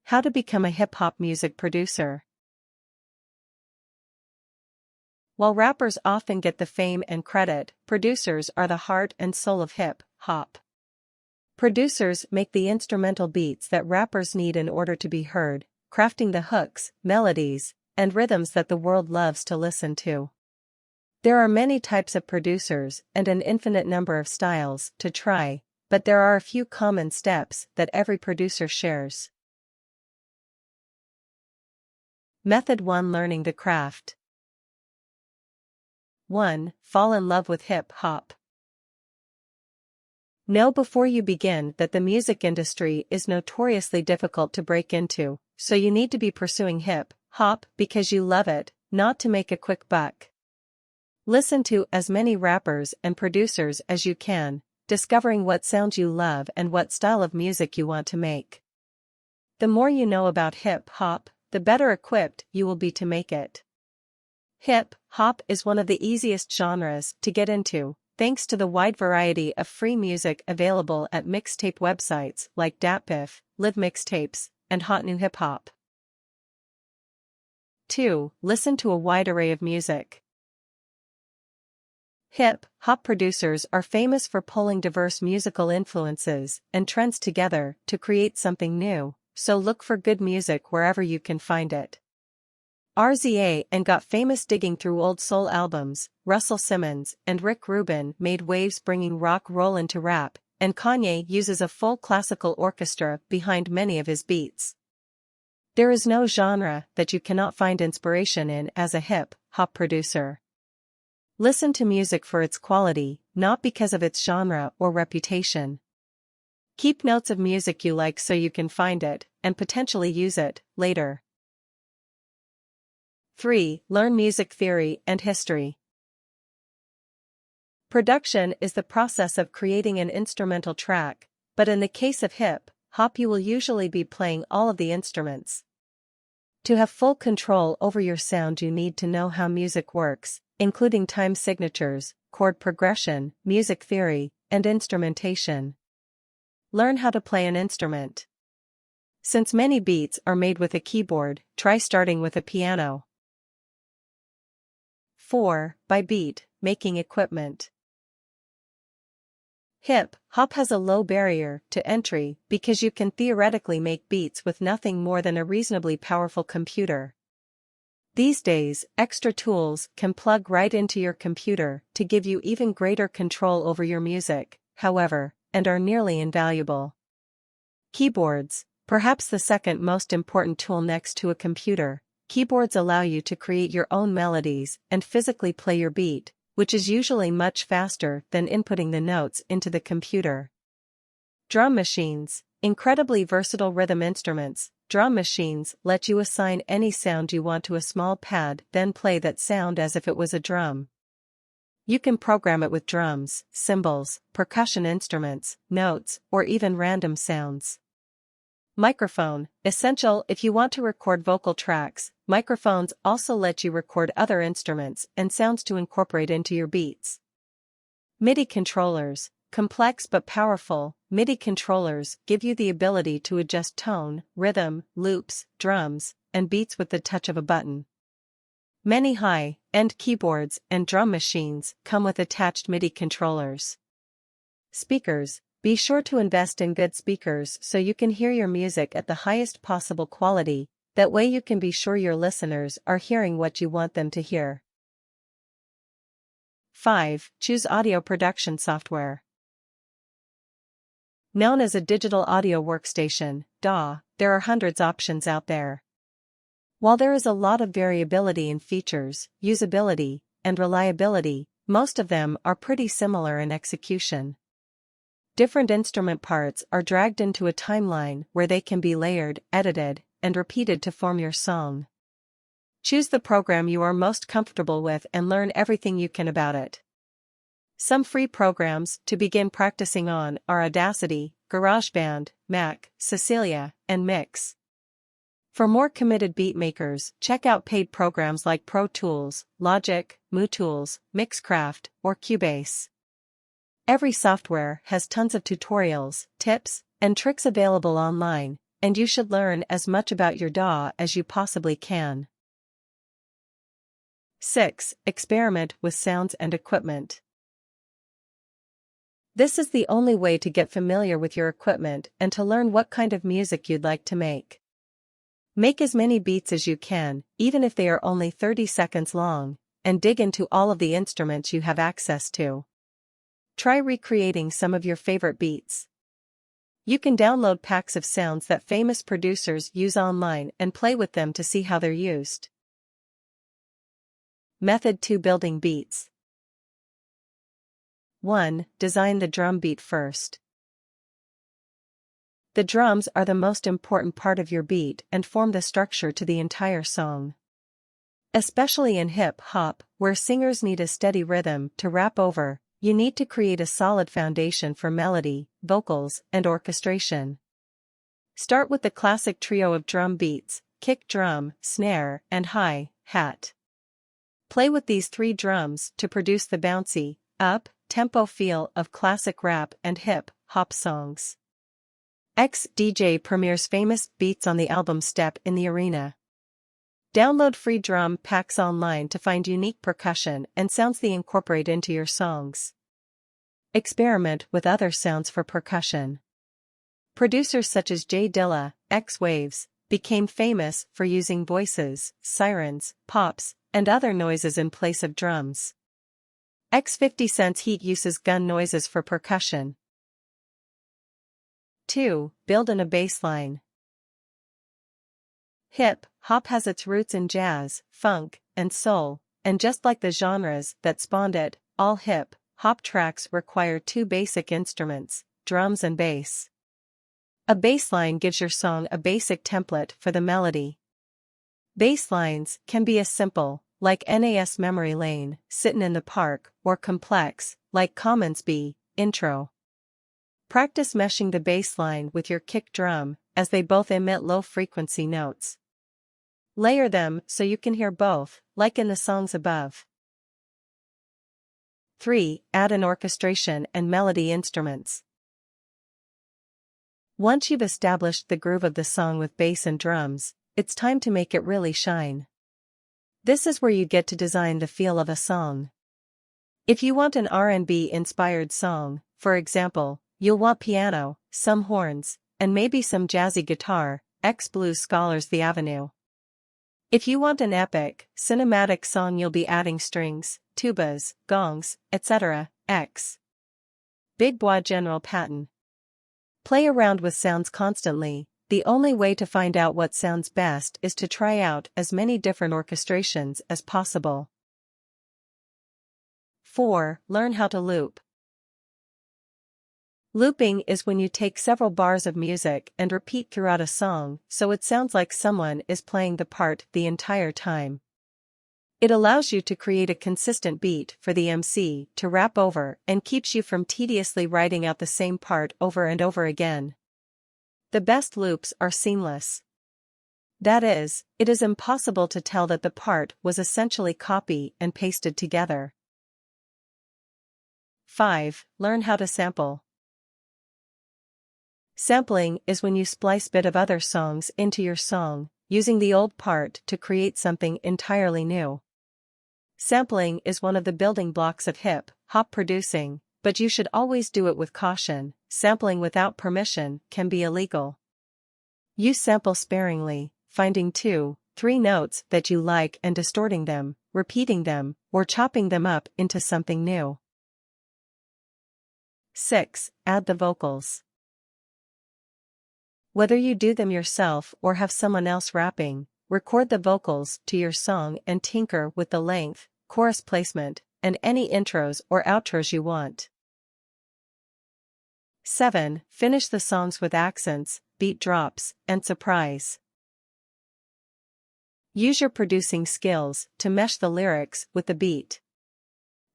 How to become a hip-hop music producer. While rappers often get the fame and credit, producers are the heart and soul of hip-hop. Producers make the instrumental beats that rappers need in order to be heard, crafting the hooks, melodies, and rhythms that the world loves to listen to. There are many types of producers and an infinite number of styles to try, but there are a few common steps that every producer shares. Method 1: Learning the craft. 1. Fall in love with hip-hop. Know before you begin that the music industry is notoriously difficult to break into, so you need to be pursuing hip-hop because you love it, not to make a quick buck. Listen to as many rappers and producers as you can, discovering what sounds you love and what style of music you want to make. The more you know about hip-hop, the better equipped you will be to make it. Hip-hop is one of the easiest genres to get into, thanks to the wide variety of free music available at mixtape websites like DatPiff, Live Mixtapes, and Hot New Hip Hop. 2. Listen to a wide array of music. Hip-hop producers are famous for pulling diverse musical influences and trends together to create something new, so look for good music wherever you can find it. RZA and got famous digging through old soul albums. Russell Simmons and Rick Rubin made waves bringing rock roll into rap, and Kanye uses a full classical orchestra behind many of his beats. There is no genre that you cannot find inspiration in as a hip-hop producer. Listen to music for its quality, not because of its genre or reputation. Keep notes of music you like so you can find it, and potentially use it, later. 3. Learn music theory and history. Production is the process of creating an instrumental track, but in the case of hip-hop you will usually be playing all of the instruments. To have full control over your sound you need to know how music works, including time signatures, chord progression, music theory, and instrumentation. Learn how to play an instrument. Since many beats are made with a keyboard, try starting with a piano. 4. By beat making equipment. Hip-hop has a low barrier to entry because you can theoretically make beats with nothing more than a reasonably powerful computer. These days, extra tools can plug right into your computer to give you even greater control over your music, however, and are nearly invaluable. Keyboards, perhaps the second most important tool next to a computer. Keyboards allow you to create your own melodies and physically play your beat, which is usually much faster than inputting the notes into the computer. Drum machines, incredibly versatile rhythm instruments. Drum machines let you assign any sound you want to a small pad, then play that sound as if it was a drum. You can program it with drums, cymbals, percussion instruments, notes, or even random sounds. Microphone, essential if you want to record vocal tracks. Microphones also let you record other instruments and sounds to incorporate into your beats. MIDI controllers, complex but powerful. MIDI controllers give you the ability to adjust tone, rhythm, loops, drums, and beats with the touch of a button. Many high-end keyboards and drum machines come with attached MIDI controllers. Speakers. Be sure to invest in good speakers so you can hear your music at the highest possible quality, that way you can be sure your listeners are hearing what you want them to hear. 5. Choose audio production software. Known as a digital audio workstation, DAW, there are hundreds of options out there. While there is a lot of variability in features, usability, and reliability, most of them are pretty similar in execution. Different instrument parts are dragged into a timeline where they can be layered, edited, and repeated to form your song. Choose the program you are most comfortable with and learn everything you can about it. Some free programs to begin practicing on are Audacity, GarageBand, Mac, Cecilia, and Mix. For more committed beatmakers, check out paid programs like Pro Tools, Logic, MooTools, Mixcraft, or Cubase. Every software has tons of tutorials, tips, and tricks available online, and you should learn as much about your DAW as you possibly can. 6. Experiment with sounds and equipment. This is the only way to get familiar with your equipment and to learn what kind of music you'd like to make. Make as many beats as you can, even if they are only 30 seconds long, and dig into all of the instruments you have access to. Try recreating some of your favorite beats. You can download packs of sounds that famous producers use online and play with them to see how they're used. Method 2: Building beats. 1. Design the drum beat first. The drums are the most important part of your beat and form the structure to the entire song. Especially in hip-hop, where singers need a steady rhythm to rap over, you need to create a solid foundation for melody, vocals, and orchestration. Start with the classic trio of drum beats: kick drum, snare, and hi-hat. Play with these 3 drums to produce the bouncy, up-tempo feel of classic rap and hip-hop songs. DJ Premier's famous beats on the album Step in the Arena. Download free drum packs online to find unique percussion and sounds they incorporate into your songs. Experiment with other sounds for percussion. Producers such as Jay Dilla, X-Waves, became famous for using voices, sirens, pops, and other noises in place of drums. 50 Cent's Heat uses gun noises for percussion. 2. Build in a bass line. Hip-hop has its roots in jazz, funk, and soul, and just like the genres that spawned it, all hip-hop tracks require 2 basic instruments, drums and bass. A bass line gives your song a basic template for the melody. Bass lines can be as simple, like Nas Memory Lane, Sittin' in the Park, or complex, like Common's B, Intro. Practice meshing the bass line with your kick drum, as they both emit low-frequency notes. Layer them so you can hear both, like in the songs above. 3. Add in orchestration and melody instruments. Once you've established the groove of the song with bass and drums, it's time to make it really shine. This is where you get to design the feel of a song. If you want an R&B-inspired song, for example, you'll want piano, some horns, and maybe some jazzy guitar, Blues Scholars The Avenue. If you want an epic, cinematic song, you'll be adding strings, tubas, gongs, etc. Big Bois General Patton. Play around with sounds constantly. The only way to find out what sounds best is to try out as many different orchestrations as possible. 4. Learn how to loop. Looping is when you take several bars of music and repeat throughout a song so it sounds like someone is playing the part the entire time. It allows you to create a consistent beat for the MC to rap over and keeps you from tediously writing out the same part over and over again. The best loops are seamless. That is, it is impossible to tell that the part was essentially copy and pasted together. 5. Learn how to sample. Sampling is when you splice bits of other songs into your song, using the old part to create something entirely new. Sampling is one of the building blocks of hip-hop producing, but you should always do it with caution. Sampling without permission can be illegal. Use sample sparingly, finding 2, 3 notes that you like and distorting them, repeating them, or chopping them up into something new. 6. Add the vocals. Whether you do them yourself or have someone else rapping, record the vocals to your song and tinker with the length, chorus placement, and any intros or outros you want. 7. Finish the songs with accents, beat drops, and surprise. Use your producing skills to mesh the lyrics with the beat.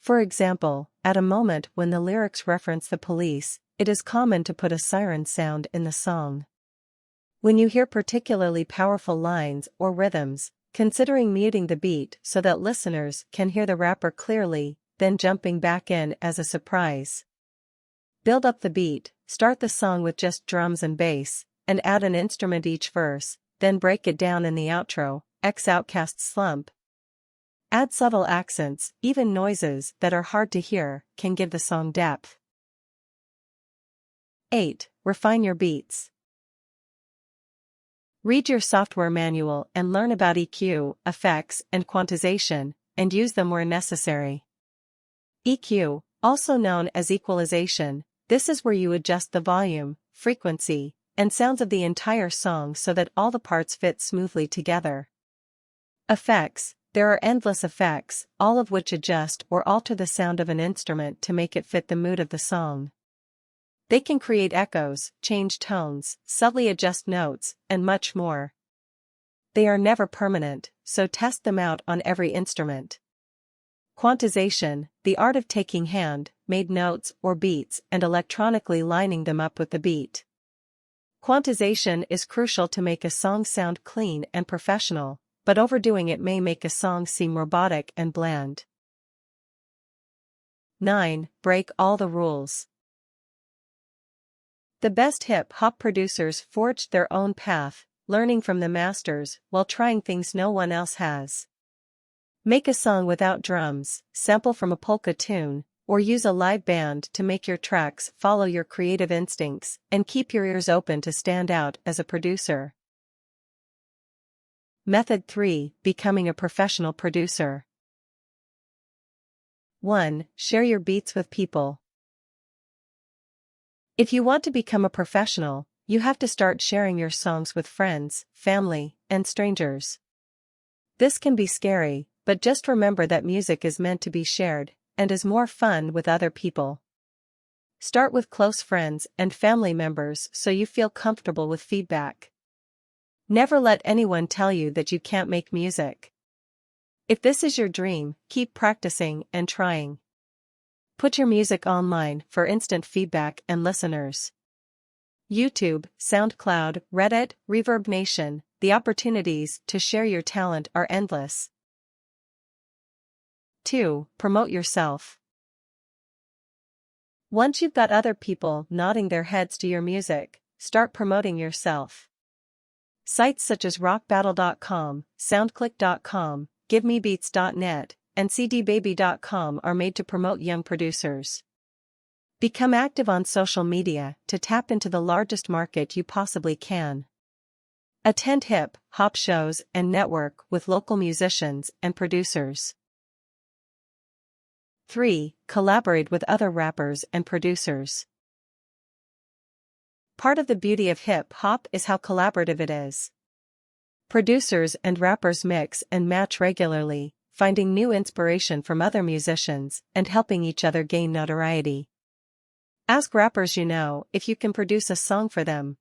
For example, at a moment when the lyrics reference the police, it is common to put a siren sound in the song. When you hear particularly powerful lines or rhythms, considering muting the beat so that listeners can hear the rapper clearly, then jumping back in as a surprise. Build up the beat, start the song with just drums and bass, and add an instrument each verse, then break it down in the outro, Outkast's Slump. Add subtle accents, even noises that are hard to hear, can give the song depth. 8. Refine your beats. Read your software manual and learn about EQ, effects, and quantization, and use them where necessary. EQ, also known as equalization, this is where you adjust the volume, frequency, and sounds of the entire song so that all the parts fit smoothly together. Effects, there are endless effects, all of which adjust or alter the sound of an instrument to make it fit the mood of the song. They can create echoes, change tones, subtly adjust notes, and much more. They are never permanent, so test them out on every instrument. Quantization, the art of taking hand-made notes or beats and electronically lining them up with the beat. Quantization is crucial to make a song sound clean and professional, but overdoing it may make a song seem robotic and bland. 9. Break all the rules. The best hip-hop producers forged their own path, learning from the masters while trying things no one else has. Make a song without drums, sample from a polka tune, or use a live band to make your tracks follow your creative instincts, and keep your ears open to stand out as a producer. Method 3. Becoming a professional producer. 1. Share your beats with people. If you want to become a professional, you have to start sharing your songs with friends, family, and strangers. This can be scary, but just remember that music is meant to be shared, and is more fun with other people. Start with close friends and family members so you feel comfortable with feedback. Never let anyone tell you that you can't make music. If this is your dream, keep practicing and trying. Put your music online for instant feedback and listeners. YouTube, SoundCloud, Reddit, Reverb Nation, the opportunities to share your talent are endless. 2. Promote yourself. Once you've got other people nodding their heads to your music, start promoting yourself. Sites such as rockbattle.com, soundclick.com, givemebeats.net, and cdbaby.com are made to promote young producers. Become active on social media to tap into the largest market you possibly can. Attend hip-hop shows and network with local musicians and producers. 3. Collaborate with other rappers and producers. Part of the beauty of hip-hop is how collaborative it is. Producers and rappers mix and match regularly, finding new inspiration from other musicians and helping each other gain notoriety. Ask rappers you know if you can produce a song for them.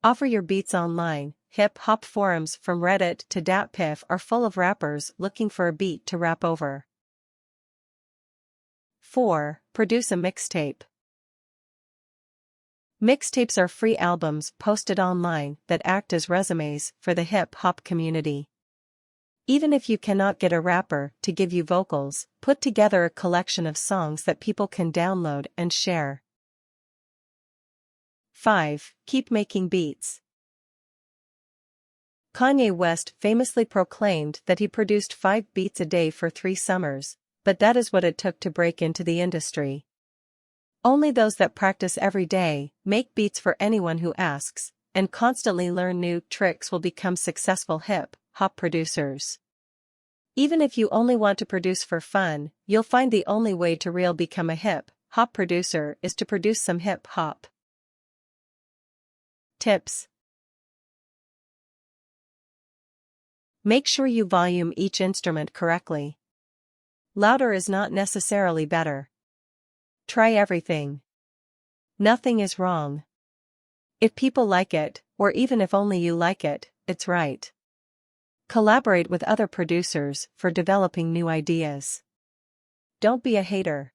Offer your beats online. Hip-hop forums from Reddit to DatPiff are full of rappers looking for a beat to rap over. 4. Produce a mixtape. Mixtapes are free albums posted online that act as resumes for the hip-hop community. Even if you cannot get a rapper to give you vocals, put together a collection of songs that people can download and share. 5. Keep making beats. Kanye West famously proclaimed that he produced 5 beats a day for 3 summers, but that is what it took to break into the industry. Only those that practice every day, make beats for anyone who asks, and constantly learn new tricks will become successful hip-hop producers. Even if you only want to produce for fun, you'll find the only way to really become a hip-hop producer is to produce some hip-hop. Tips. Make sure you volume each instrument correctly. Louder is not necessarily better. Try everything. Nothing is wrong. If people like it, or even if only you like it, it's right. Collaborate with other producers for developing new ideas. Don't be a hater.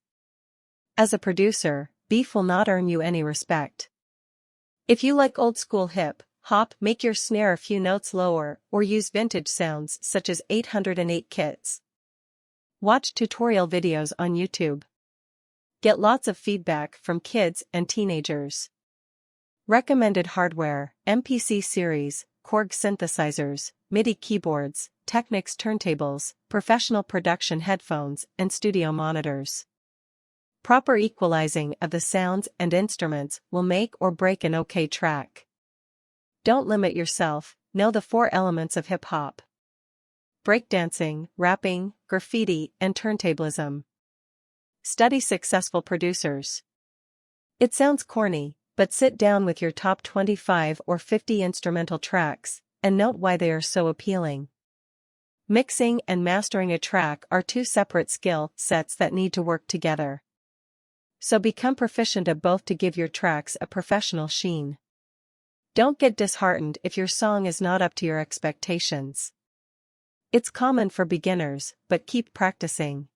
As a producer, beef will not earn you any respect. If you like old school hip-hop, make your snare a few notes lower or use vintage sounds such as 808 kits. Watch tutorial videos on YouTube. Get lots of feedback from kids and teenagers. Recommended hardware: MPC series, Korg synthesizers, MIDI keyboards, Technics turntables, professional production headphones, and studio monitors. Proper equalizing of the sounds and instruments will make or break an OK track. Don't limit yourself, know the 4 elements of hip-hop: breakdancing, rapping, graffiti, and turntablism. Study successful producers. It sounds corny, but sit down with your top 25 or 50 instrumental tracks, and note why they are so appealing. Mixing and mastering a track are 2 separate skill sets that need to work together. So become proficient at both to give your tracks a professional sheen. Don't get disheartened if your song is not up to your expectations. It's common for beginners, but keep practicing.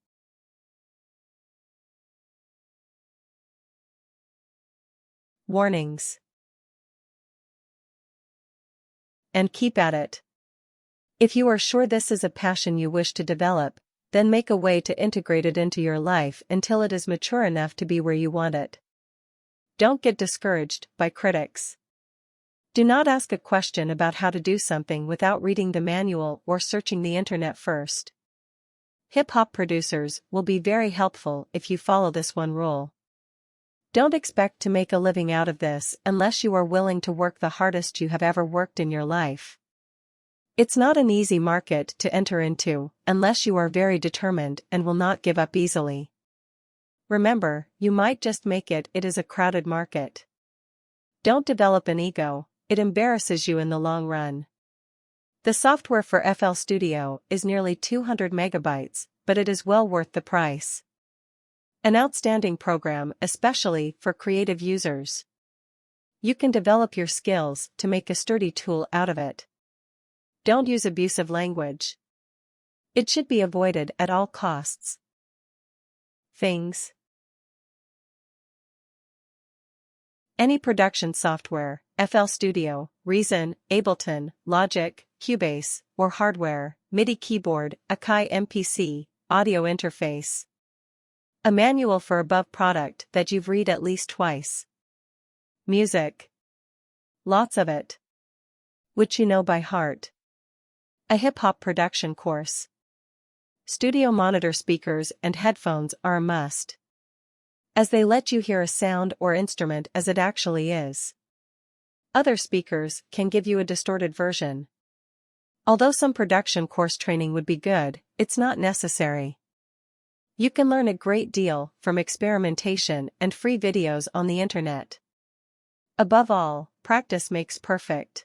Warnings. And keep at it. If you are sure this is a passion you wish to develop, then make a way to integrate it into your life until it is mature enough to be where you want it. Don't get discouraged by critics. Do not ask a question about how to do something without reading the manual or searching the internet first. Hip-hop producers will be very helpful if you follow this one rule. Don't expect to make a living out of this unless you are willing to work the hardest you have ever worked in your life. It's not an easy market to enter into, unless you are very determined and will not give up easily. Remember, you might just make it. It is a crowded market. Don't develop an ego, it embarrasses you in the long run. The software for FL Studio is nearly 200 megabytes, but it is well worth the price. An outstanding program, especially for creative users. You can develop your skills to make a sturdy tool out of it. Don't use abusive language. It should be avoided at all costs. Things. Any production software, FL Studio, Reason, Ableton, Logic, Cubase, or hardware, MIDI keyboard, Akai MPC, audio interface. A manual for above product that you've read at least twice. Music. Lots of it. Which you know by heart. A hip-hop production course. Studio monitor speakers and headphones are a must, as they let you hear a sound or instrument as it actually is. Other speakers can give you a distorted version. Although some production course training would be good, it's not necessary. You can learn a great deal from experimentation and free videos on the internet. Above all, practice makes perfect.